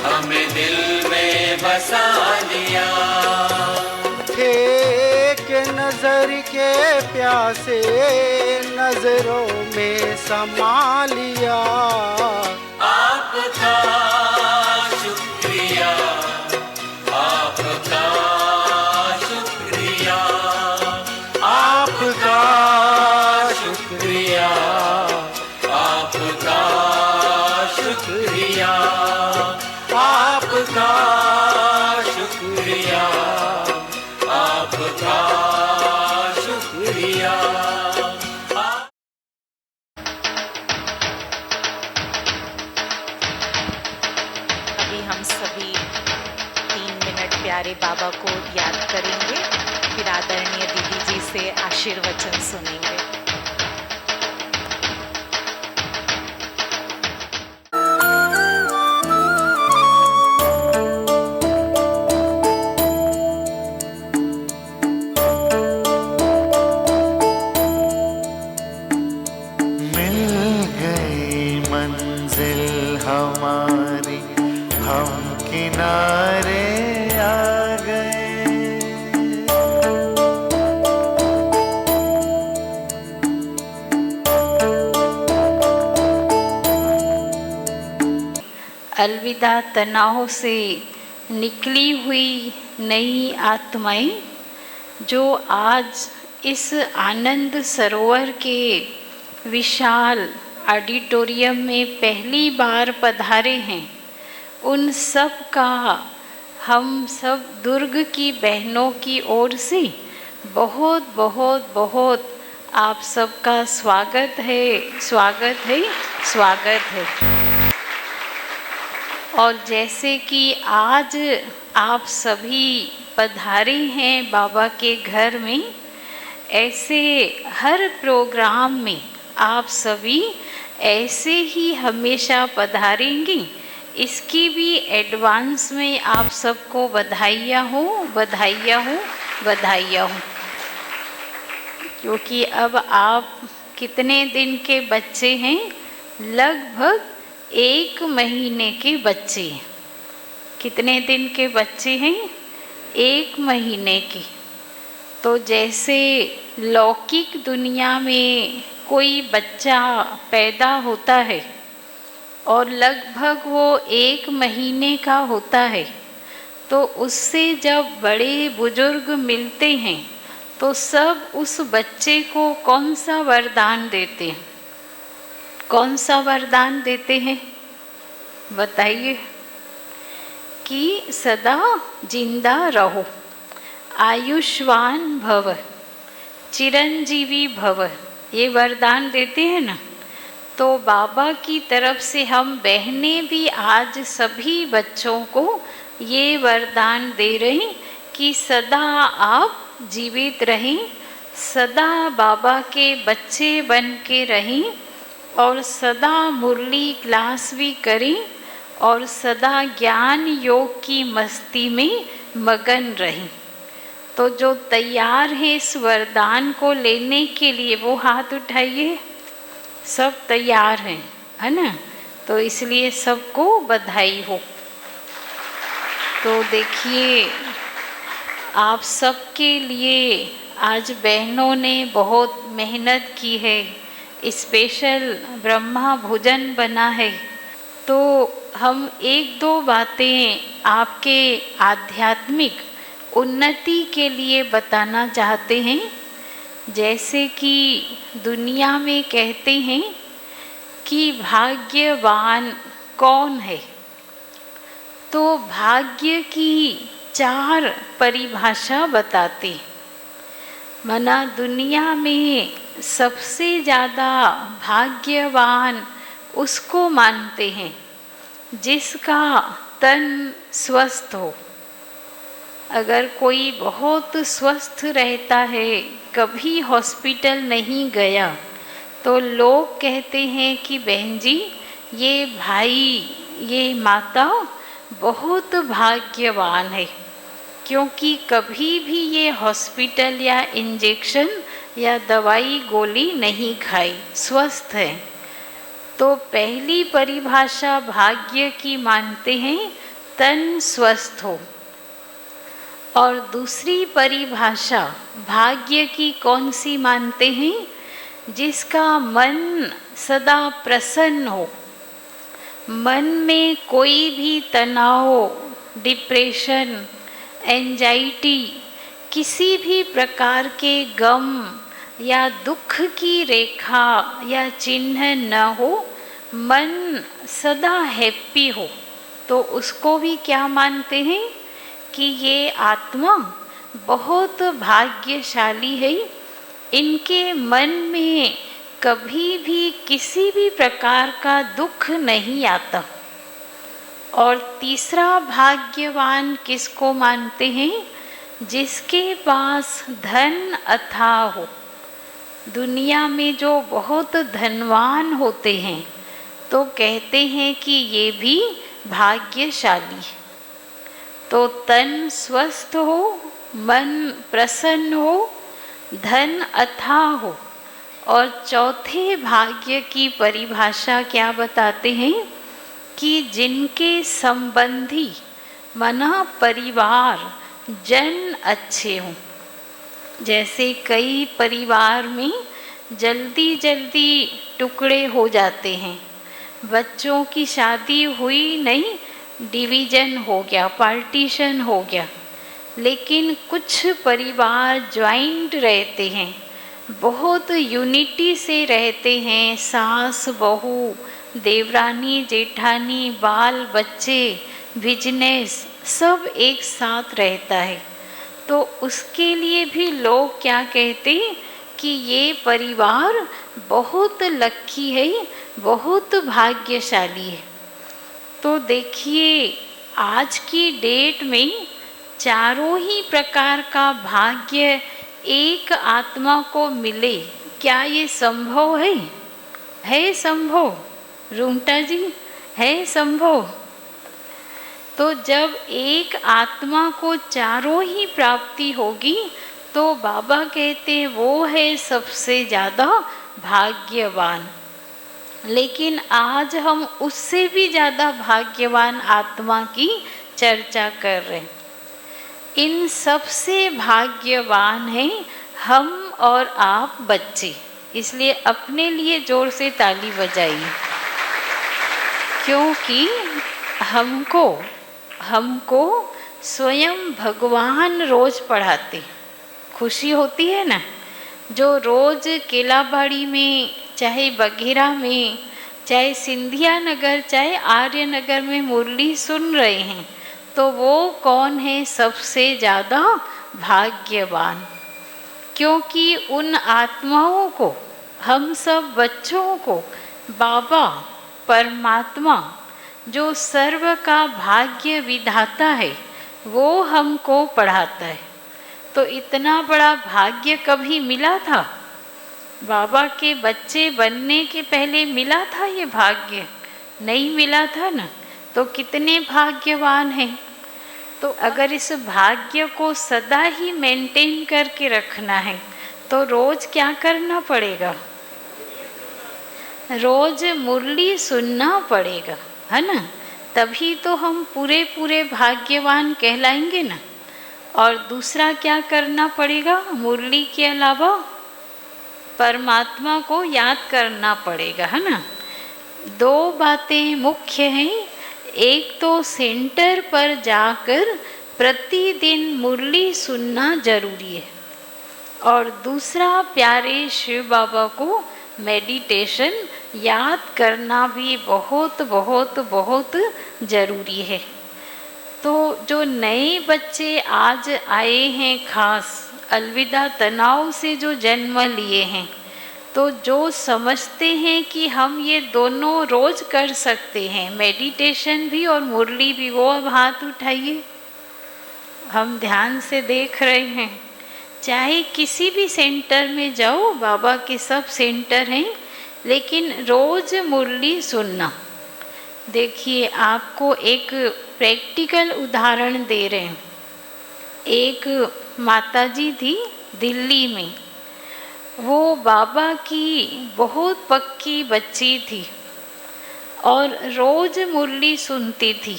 हमें दिल में बसा लिया। एक नजर के प्यासे नजरों में समा लिया। आपका शुक्रिया, आपका शुक्रिया, आपका शुक्रिया, आपका शुक्रिया, आपका शुक्रिया, आपका शुक्रिया। अभी हम सभी 3 मिनट प्यारे बाबा को याद करेंगे, फिर आदरणीय दीदी जी से आशीर्वचन सुनेंगे। हमारी हम किनारे आ गए। अलविदा तनाव से निकली हुई नई आत्माएं जो आज इस आनंद सरोवर के विशाल ऑडिटोरियम में पहली बार पधारे हैं, उन सब का हम सब दुर्ग की बहनों की ओर से बहुत बहुत बहुत आप सबका स्वागत है, स्वागत है, स्वागत है। और जैसे कि आज आप सभी पधारे हैं बाबा के घर में, ऐसे हर प्रोग्राम में आप सभी ऐसे ही हमेशा पधारेंगी, इसकी भी एडवांस में आप सबको बधाइयाँ हो, बधाइयाँ हो, बधाइयाँ हो। क्योंकि अब आप कितने दिन के बच्चे हैं? लगभग 1 महीने के बच्चे। कितने दिन के बच्चे हैं? 1 महीने के। तो जैसे लौकिक दुनिया में कोई बच्चा पैदा होता है और लगभग वो 1 महीने का होता है, तो उससे जब बड़े बुजुर्ग मिलते हैं तो सब उस बच्चे को कौन सा वरदान देते हैं? कौन सा वरदान देते हैं? बताइए। कि सदा जिंदा रहो, आयुष्मान भव, चिरंजीवी भव, ये वरदान देते हैं ना। तो बाबा की तरफ से हम बहनें भी आज सभी बच्चों को ये वरदान दे रहे हैं कि सदा आप जीवित रहें, सदा बाबा के बच्चे बन के रहें और सदा मुरली क्लास भी करें और सदा ज्ञान योग की मस्ती में मगन रहें। तो जो तैयार है इस वरदान को लेने के लिए वो हाथ उठाइए। सब तैयार हैं, है ना? तो इसलिए सबको बधाई हो। तो देखिए, आप सबके लिए आज बहनों ने बहुत मेहनत की है, स्पेशल ब्रह्मा भोजन बना है। तो हम 1-2 बातें आपके आध्यात्मिक उन्नति के लिए बताना चाहते हैं। जैसे कि दुनिया में कहते हैं कि भाग्यवान कौन है, तो भाग्य की 4 परिभाषा बताते। मना दुनिया में सबसे ज़्यादा भाग्यवान उसको मानते हैं जिसका तन स्वस्थ हो। अगर कोई बहुत स्वस्थ रहता है, कभी हॉस्पिटल नहीं गया, तो लोग कहते हैं कि बहन जी, ये भाई, ये माता बहुत भाग्यवान है, क्योंकि कभी भी ये हॉस्पिटल या इंजेक्शन या दवाई गोली नहीं खाई, स्वस्थ है। तो पहली परिभाषा भाग्य की मानते हैं, तन स्वस्थ हो। और दूसरी परिभाषा भाग्य की कौन सी मानते हैं? जिसका मन सदा प्रसन्न हो, मन में कोई भी तनाव, डिप्रेशन, एंजाइटी, किसी भी प्रकार के गम या दुख की रेखा या चिन्ह न हो, मन सदा हैप्पी हो, तो उसको भी क्या मानते हैं कि ये आत्मा बहुत भाग्यशाली है। इनके मन में कभी भी किसी भी प्रकार का दुख नहीं आता। और तीसरा भाग्यवान किसको मानते हैं? जिसके पास धन अथाह हो। दुनिया में जो बहुत धनवान होते हैं तो कहते हैं कि ये भी भाग्यशाली है। तो तन स्वस्थ हो, मन प्रसन्न हो, धन अथाह हो। और चौथे भाग्य की परिभाषा क्या बताते हैं? कि जिनके संबंधी, माना परिवार, जन अच्छे हों। जैसे कई परिवार में जल्दी जल्दी टुकड़े हो जाते हैं, बच्चों की शादी हुई नहीं, डिवीज़न हो गया, पार्टीशन हो गया। लेकिन कुछ परिवार ज्वाइंट रहते हैं, बहुत यूनिटी से रहते हैं, सास बहू, देवरानी जेठानी, बाल बच्चे, बिजनेस, सब एक साथ रहता है। तो उसके लिए भी लोग क्या कहते हैं कि ये परिवार बहुत लकी है, बहुत भाग्यशाली है। तो देखिए, आज की डेट में चारों ही प्रकार का भाग्य एक आत्मा को मिले, क्या ये संभव है? है संभव? रूंटा जी, है संभव? तो जब एक आत्मा को चारों ही प्राप्ति होगी तो बाबा कहते हैं वो है सबसे ज़्यादा भाग्यवान। लेकिन आज हम उससे भी ज़्यादा भाग्यवान आत्मा की चर्चा कर रहे हैं। इन सबसे भाग्यवान हैं हम और आप बच्चे। इसलिए अपने लिए जोर से ताली बजाइए, क्योंकि हमको स्वयं भगवान रोज पढ़ाते। खुशी होती है ना, जो रोज केलाबाड़ी में, चाहे बघेरा में, चाहे सिंधिया नगर, चाहे आर्य नगर में मुरली सुन रहे हैं, तो वो कौन है सबसे ज़्यादा भाग्यवान? क्योंकि उन आत्माओं को, हम सब बच्चों को बाबा परमात्मा जो सर्व का भाग्य विधाता है वो हमको पढ़ाता है। तो इतना बड़ा भाग्य कभी मिला था? बाबा के बच्चे बनने के पहले मिला था ये भाग्य? नहीं मिला था ना। तो कितने भाग्यवान हैं। तो अगर इस भाग्य को सदा ही मेंटेन करके रखना है तो रोज क्या करना पड़ेगा? रोज मुरली सुनना पड़ेगा, है ना। तभी तो हम पूरे पूरे भाग्यवान कहलाएंगे ना। और दूसरा क्या करना पड़ेगा? मुरली के अलावा परमात्मा को याद करना पड़ेगा, है ना। दो बातें मुख्य हैं। एक तो सेंटर पर जाकर प्रतिदिन मुरली सुनना जरूरी है, और दूसरा प्यारे शिव बाबा को मेडिटेशन याद करना भी बहुत बहुत बहुत ज़रूरी है। तो जो नए बच्चे आज आए हैं, खास अलविदा तनाव से जो जन्म लिए हैं, तो जो समझते हैं कि हम ये दोनों रोज़ कर सकते हैं, मेडिटेशन भी और मुरली भी, वो अब हाथ उठाइए। हम ध्यान से देख रहे हैं। चाहे किसी भी सेंटर में जाओ, बाबा के सब सेंटर हैं, लेकिन रोज़ मुरली सुनना। देखिए, आपको एक प्रैक्टिकल उदाहरण दे रहे हैं। एक माताजी थी दिल्ली में, वो बाबा की बहुत पक्की बच्ची थी और रोज़ मुरली सुनती थी।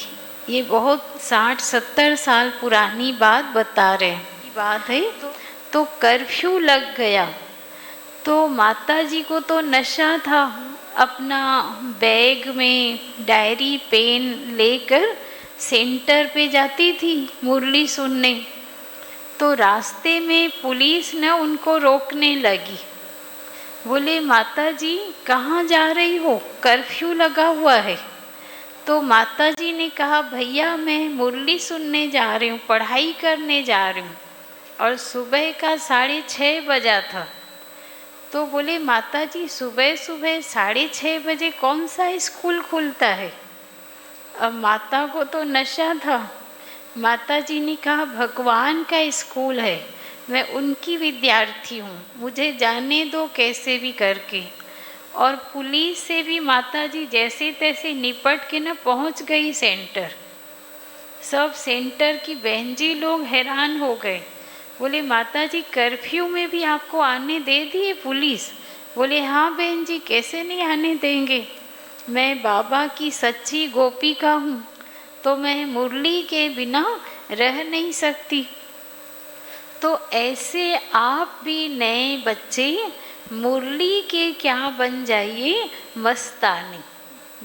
ये बहुत 60-70 साल पुरानी बात बता रहे हैं बात है। तो कर्फ्यू लग गया, तो माताजी को तो नशा था, अपना बैग में डायरी पेन लेकर सेंटर पे जाती थी मुरली सुनने। तो रास्ते में पुलिस ने उनको रोकने लगी। बोले, माताजी कहाँ जा रही हो, कर्फ्यू लगा हुआ है। तो माताजी ने कहा, भैया मैं मुरली सुनने जा रही हूँ, पढ़ाई करने जा रही हूँ। और सुबह का 6:30 बजा था। तो बोले, माताजी सुबह सुबह 6:30 बजे कौन सा स्कूल खुलता है। अब माता को तो नशा था। माताजी ने कहा, भगवान का स्कूल है, मैं उनकी विद्यार्थी हूँ, मुझे जाने दो कैसे भी करके। और पुलिस से भी माताजी जैसे तैसे निपट के न पहुँच गई सेंटर। सब सेंटर की बहन जी लोग हैरान हो गए। बोले, माताजी कर्फ्यू में भी आपको आने दे दिए पुलिस। बोले, हाँ बहन जी, कैसे नहीं आने देंगे, मैं बाबा की सच्ची गोपिका हूँ, तो मैं मुरली के बिना रह नहीं सकती। तो ऐसे आप भी नए बच्चे मुरली के क्या बन जाइए, मस्तानी,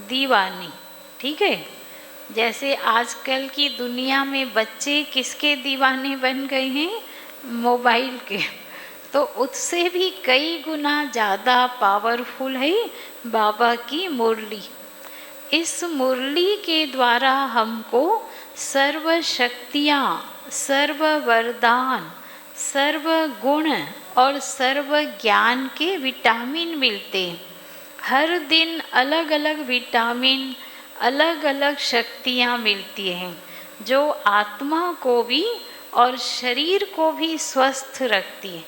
दीवानी। ठीक है, जैसे आजकल की दुनिया में बच्चे किसके दीवाने बन गए हैं, मोबाइल के। तो उससे भी कई गुना ज़्यादा पावरफुल है बाबा की मुरली। इस मुरली के द्वारा हमको सर्व शक्तियाँ, सर्व वरदान, सर्व गुण और सर्व ज्ञान के विटामिन मिलते हैं। हर दिन अलग अलग विटामिन, अलग अलग शक्तियाँ मिलती हैं, जो आत्मा को भी और शरीर को भी स्वस्थ रखती है।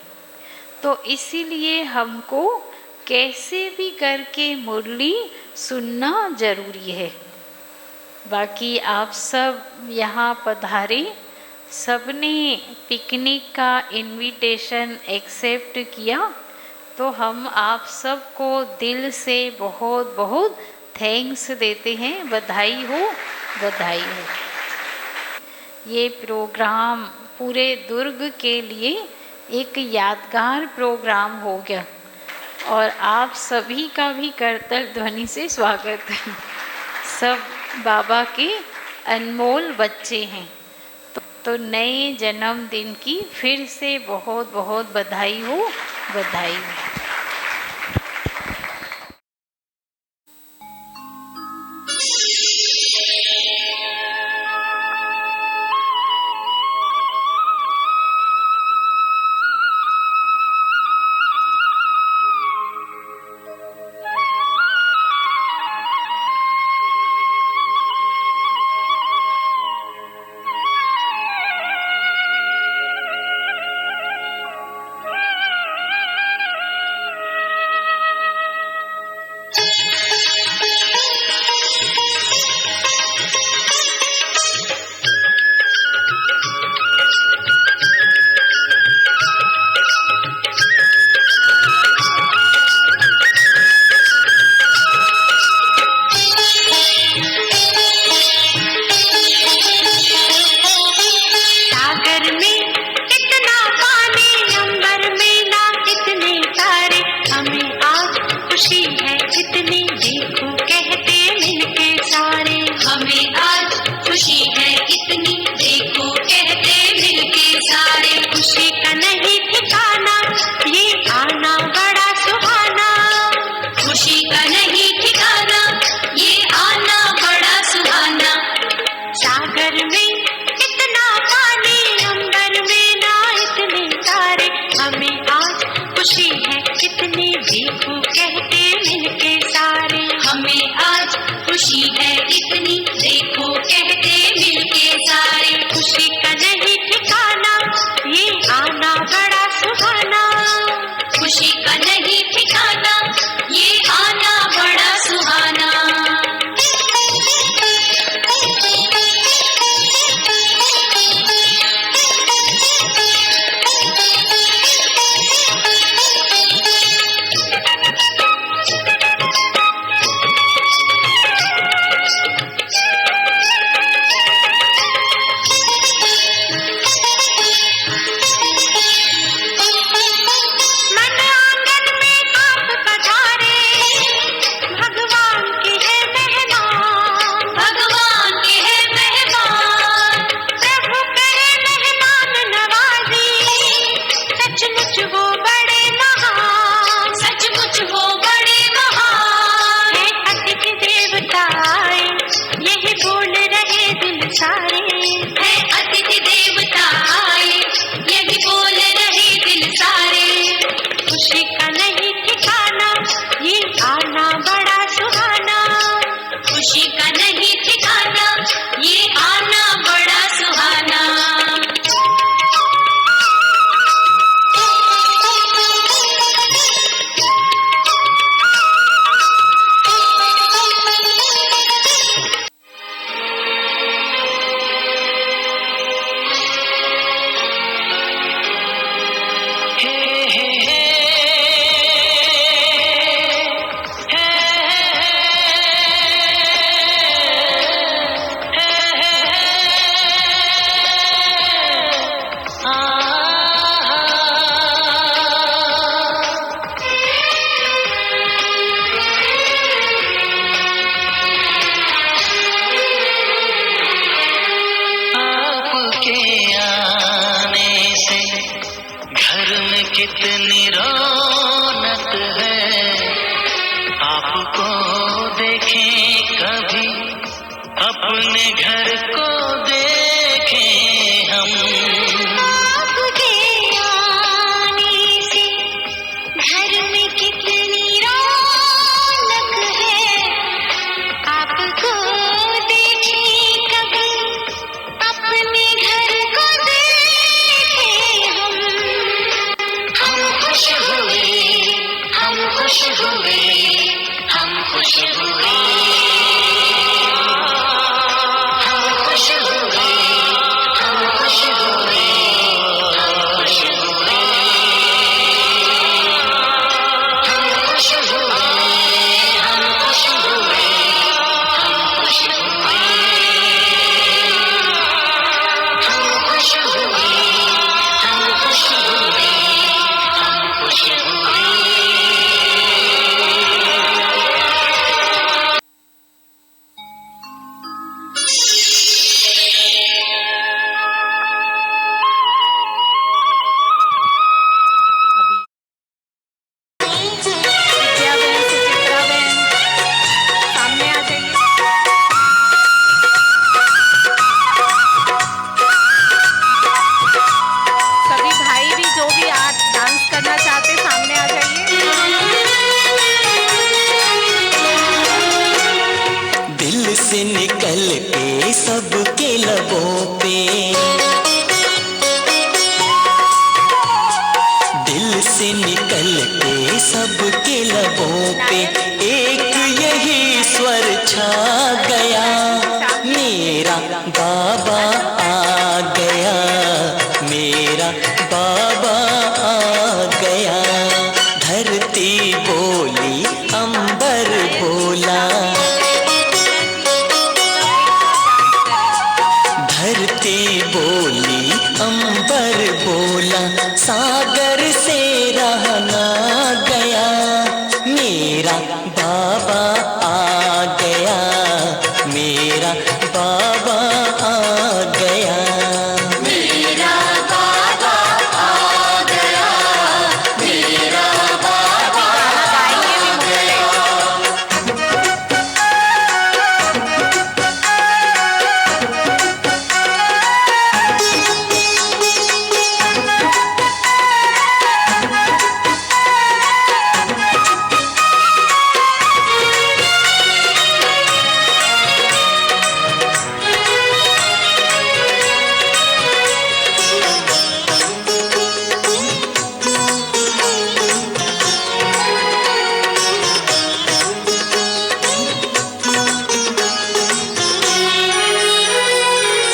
तो इसीलिए हमको कैसे भी करके मुरली सुनना जरूरी है। बाकी आप सब यहाँ पधारे, सबने पिकनिक का इनविटेशन एक्सेप्ट किया, तो हम आप सबको दिल से बहुत बहुत थैंक्स देते हैं। बधाई हो, बधाई हो। ये प्रोग्राम पूरे दुर्ग के लिए एक यादगार प्रोग्राम हो गया और आप सभी का भी करतल ध्वनि से स्वागत है। सब बाबा के अनमोल बच्चे हैं। तो नए जन्मदिन की फिर से बहुत बहुत बधाई हो, बधाई हो। खुशी का नहीं ठिकाना, ये कितनी रौनक है, आपको देखें कभी अपने घर को देखें हम। आपके आने से घर में कितनी रौनक है, आपको देखें कभी अपने घर को देखें हम। हम खुश हुए, हम खुश हुए, हम खुश हुए, हम खुश हुए, हम खुश हुए, हम खुश हुए, हम खुश हुए, हम खुश हुए, हम खुश हुए, हम खुश हुए, हम खुश हुए, हम खुश हुए। सभी भाई भी जो भी आज डांस करना चाहते सामने आ जाइए। दिल से निकल के सबके लबों पे, दिल से निकल के सबके लबों पे एक यही स्वर छा गया, मेरा बाबा आ गया, मेरा बाबा आ गया। धरती बोली अंबर बोला, धरती बोली अंबर बोला, सागर से रहना गया, मेरा बाबा आ गया, मेरा बाबा आ गया। मेरा बाबा आ गया, मेरा बाबा आ गया।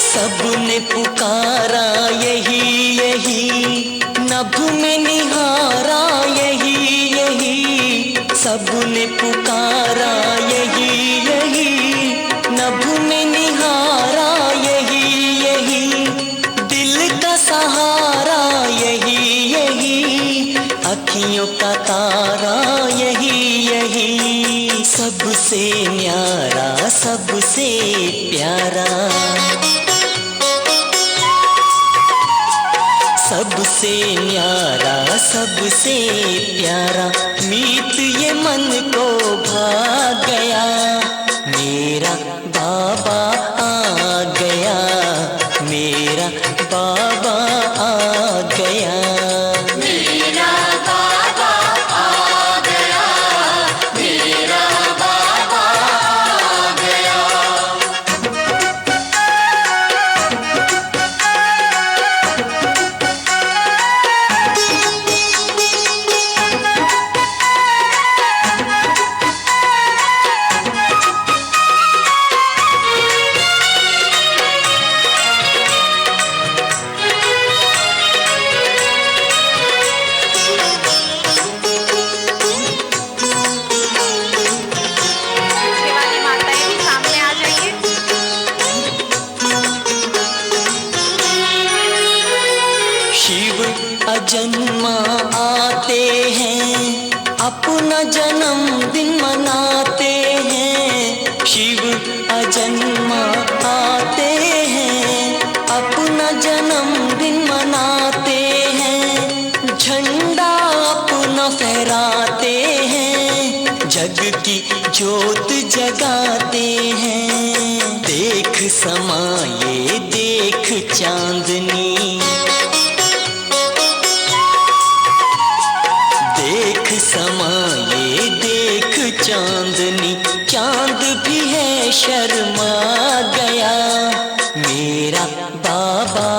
सबने पुकारा यही यही, नभ में निहारा यही यही, सबने पुकारा यही यही, नभ में निहारा यही यही, दिल का सहारा यही यही, अखियों का तारा यही यही, सबसे न्यारा सबसे प्यारा, सबसे न्यारा सबसे प्यारा, मीत ये मन को भा गया, मेरा बाबा आ गया, मेरा बाबा आ गया। मेरा बाबा आ गया, मेरा बाबा आ गया। ज्योत जगाते हैं। देख समाये देख चांदनी, देख समाये देख चांदनी, चांद भी है शर्मा गया मेरा बाबा